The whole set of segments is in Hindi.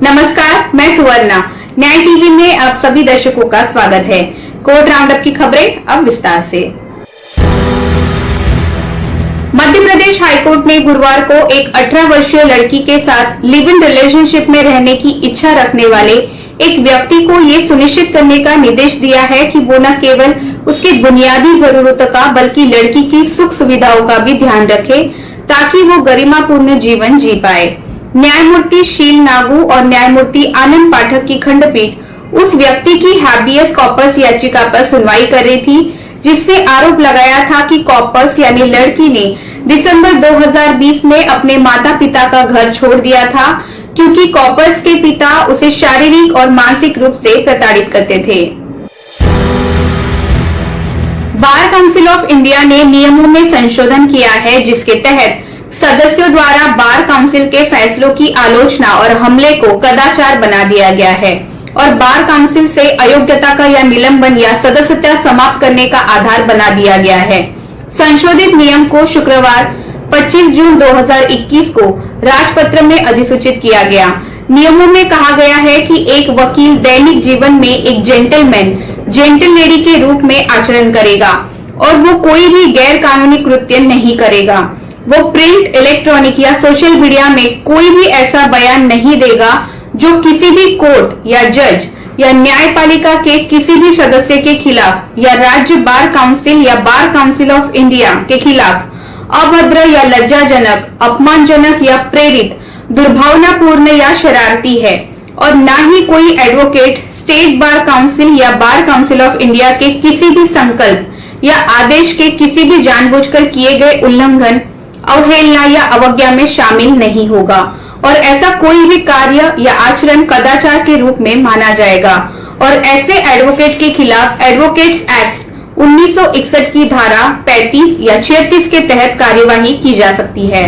नमस्कार, मैं सुवर्णा। न्याय टीवी में आप सभी दर्शकों का स्वागत है। कोर्ट राउंडअप की खबरें अब विस्तार से। मध्य प्रदेश हाईकोर्ट ने गुरुवार को एक 18 वर्षीय लड़की के साथ लिव इन रिलेशनशिप में रहने की इच्छा रखने वाले एक व्यक्ति को ये सुनिश्चित करने का निर्देश दिया है कि वो न केवल उसकी बुनियादी जरूरतों का बल्कि लड़की की सुख सुविधाओं का भी ध्यान रखे ताकि वो गरिमापूर्ण जीवन जी पाए। न्यायमूर्ति शील नागू और न्यायमूर्ति आनंद पाठक की खंडपीठ उस व्यक्ति की हैबियस कॉर्पस याचिका पर सुनवाई कर रही थी जिसने आरोप लगाया था कि कॉर्पस यानी लड़की ने दिसंबर 2020 में अपने माता पिता का घर छोड़ दिया था क्योंकि कॉर्पस के पिता उसे शारीरिक और मानसिक रूप से प्रताड़ित करते थे। बार काउंसिल ऑफ इंडिया ने नियमों में संशोधन किया है जिसके तहत सदस्यों द्वारा बार काउंसिल के फैसलों की आलोचना और हमले को कदाचार बना दिया गया है और बार काउंसिल से अयोग्यता का या निलंबन या सदस्यता समाप्त करने का आधार बना दिया गया है। संशोधित नियम को शुक्रवार 25 जून 2021 को राजपत्र में अधिसूचित किया गया। नियमों में कहा गया है कि एक वकील दैनिक जीवन में एक जेंटल लेडी के रूप में आचरण करेगा और वो कोई भी गैर कानूनी कृत्य नहीं करेगा। वो प्रिंट, इलेक्ट्रॉनिक या सोशल मीडिया में कोई भी ऐसा बयान नहीं देगा जो किसी भी कोर्ट या जज या न्यायपालिका के किसी भी सदस्य के खिलाफ या राज्य बार काउंसिल या बार काउंसिल ऑफ इंडिया के खिलाफ अभद्र या लज्जाजनक, अपमानजनक या प्रेरित, दुर्भावनापूर्ण या शरारती है और न ही कोई एडवोकेट स्टेट बार काउंसिल या बार काउंसिल ऑफ इंडिया के किसी भी संकल्प या आदेश के किसी भी जानबूझकर किए गए उल्लंघन, अवहेलना या अवज्ञा में शामिल नहीं होगा और ऐसा कोई भी कार्य या आचरण कदाचार के रूप में माना जाएगा और ऐसे एडवोकेट के खिलाफ एडवोकेट्स एक्ट 1961 की धारा 35 या 36 के तहत कार्यवाही की जा सकती है।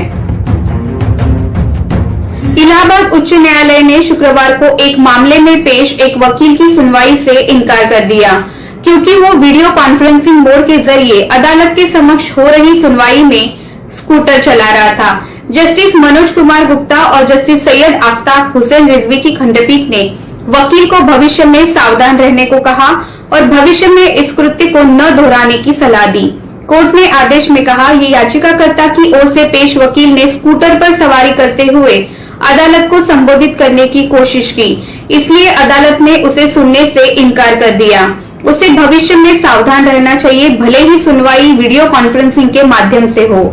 इलाहाबाद उच्च न्यायालय ने शुक्रवार को एक मामले में पेश एक वकील की सुनवाई से इनकार कर दिया क्योंकि वो वीडियो कॉन्फ्रेंसिंग मोड के जरिए अदालत के समक्ष हो रही सुनवाई में स्कूटर चला रहा था। जस्टिस मनोज कुमार गुप्ता और जस्टिस सैयद आफ्ताब हुसैन रिजवी की खंडपीठ ने वकील को भविष्य में सावधान रहने को कहा और भविष्य में इस कृत्य को न दोहराने की सलाह दी। कोर्ट ने आदेश में कहा, ये याचिकाकर्ता की ओर से पेश वकील ने स्कूटर पर सवारी करते हुए अदालत को संबोधित करने की कोशिश की, इसलिए अदालत ने उसे सुनने से इनकार कर दिया। उसे भविष्य में सावधान रहना चाहिए, भले ही सुनवाई वीडियो कॉन्फ्रेंसिंग के माध्यम से हो।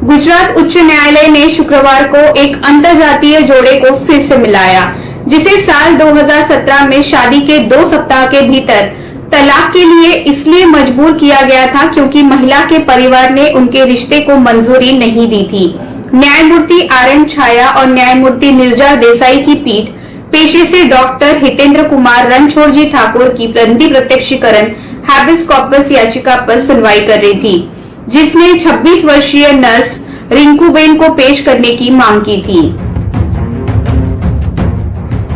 गुजरात उच्च न्यायालय ने शुक्रवार को एक अंतरजातीय जोड़े को फिर से मिलाया जिसे साल 2017 में शादी के 2 सप्ताह के भीतर तलाक के लिए इसलिए मजबूर किया गया था क्योंकि महिला के परिवार ने उनके रिश्ते को मंजूरी नहीं दी थी। न्यायमूर्ति आर.एन. छाया और न्यायमूर्ति निर्जा देसाई की पीठ पेशे से डॉक्टर हितेंद्र कुमार रणछोड़जी ठाकुर की प्रति प्रत्यक्षीकरण हैबियस कॉर्पस याचिका पर सुनवाई कर रही थी जिसने 26 वर्षीय नर्स रिंकूबेन को पेश करने की मांग की थी।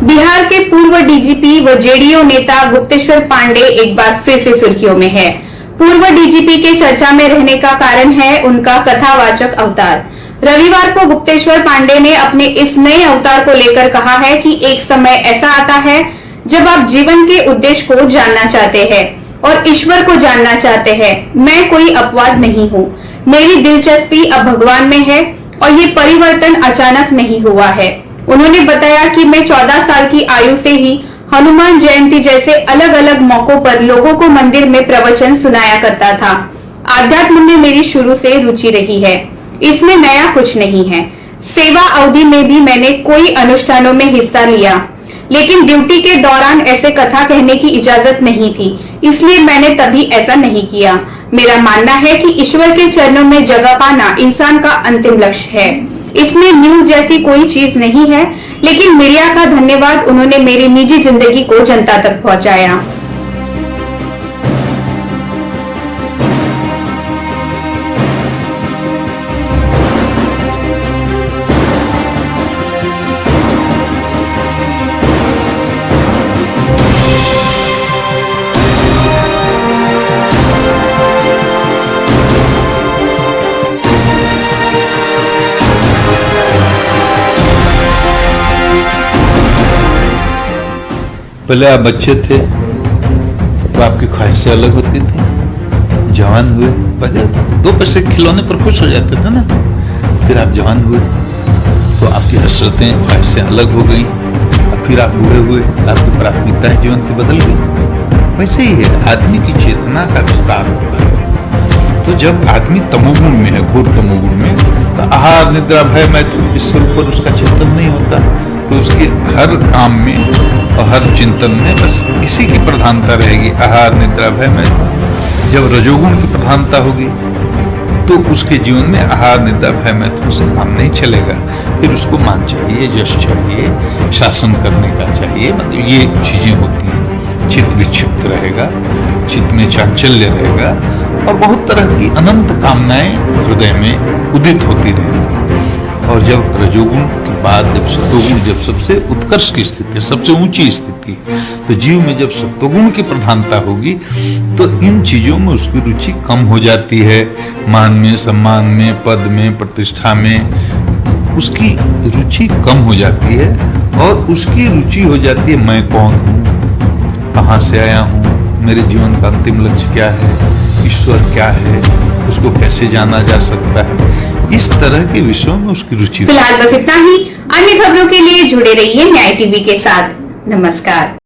बिहार के पूर्व डीजीपी व जेडीयू नेता गुप्तेश्वर पांडे एक बार फिर से सुर्खियों में है। पूर्व डीजीपी के चर्चा में रहने का कारण है उनका कथावाचक अवतार। रविवार को गुप्तेश्वर पांडे ने अपने इस नए अवतार को लेकर कहा है कि एक समय ऐसा आता है जब आप जीवन के उद्देश्य को जानना चाहते हैं और ईश्वर को जानना चाहते हैं। मैं कोई अपवाद नहीं हूँ। मेरी दिलचस्पी अब भगवान में है और ये परिवर्तन अचानक नहीं हुआ है। उन्होंने बताया कि मैं 14 साल की आयु से ही हनुमान जयंती जैसे अलग अलग मौकों पर लोगों को मंदिर में प्रवचन सुनाया करता था। आध्यात्म में मेरी शुरू से रुचि रही है, इसमें नया कुछ नहीं है। सेवा अवधि में भी मैंने कोई अनुष्ठानों में हिस्सा लिया, लेकिन ड्यूटी के दौरान ऐसे कथा कहने की इजाजत नहीं थी, इसलिए मैंने तभी ऐसा नहीं किया। मेरा मानना है कि ईश्वर के चरणों में जगह पाना इंसान का अंतिम लक्ष्य है। इसमें न्यूज जैसी कोई चीज नहीं है, लेकिन मीडिया का धन्यवाद, उन्होंने मेरी निजी जिंदगी को जनता तक पहुंचाया। पहले आप बच्चे थे तो आपकी ख्वाहिशें अलग होती थी, जवान हुए पहले 2 पैसे खिलौने पर खुश हो जाते थे ना, फिर आप जवान हुए तो आपकी हसरतें ख्वाहिशें अलग हो गई, फिर आप बूढ़े हुए, आपकी प्राथमिकताएं जीवन की बदल गई। वैसे ही है, आदमी की चेतना का विस्तार होता है। तो जब आदमी तमोगुण में है, घोर तमोगुण में, तो आहार निद्रा भय मैथुन, इससे ऊपर उसका चिंतन नहीं होता। तो उसके हर काम में और हर चिंतन में बस इसी की प्रधानता रहेगी, आहार निद्रा भय मैथुन। जब रजोगुण की प्रधानता होगी तो उसके जीवन में आहार निद्रा भय मैथुन से काम नहीं चलेगा। फिर उसको मान चाहिए, यश चाहिए, शासन करने का चाहिए, मतलब ये चीजें होती हैं। चित्त विक्षिप्त रहेगा, चित्त में चांचल्य रहेगा और बहुत तरह की अनंत कामनाएं हृदय में उदित होती रहेंगी। और जब रजोगुण के बाद जब सत्वगुण, जब सबसे उत्कर्ष की स्थिति, सबसे ऊंची स्थिति, तो जीव में जब सत्वगुण की प्रधानता होगी तो इन चीजों में उसकी रुचि कम हो जाती है। मान में, सम्मान में, पद में, प्रतिष्ठा में उसकी रुचि कम हो जाती है और उसकी रुचि हो जाती है मैं कौन हूँ, कहाँ से आया हूँ, मेरे जीवन का अंतिम लक्ष्य क्या है, ईश्वर क्या है, उसको कैसे जाना जा सकता है। इस तरह के विषयों में उसकी रुचि। फिलहाल बस इतना ही। अन्य खबरों के लिए जुड़े रहिए न्याय टीवी के साथ। नमस्कार।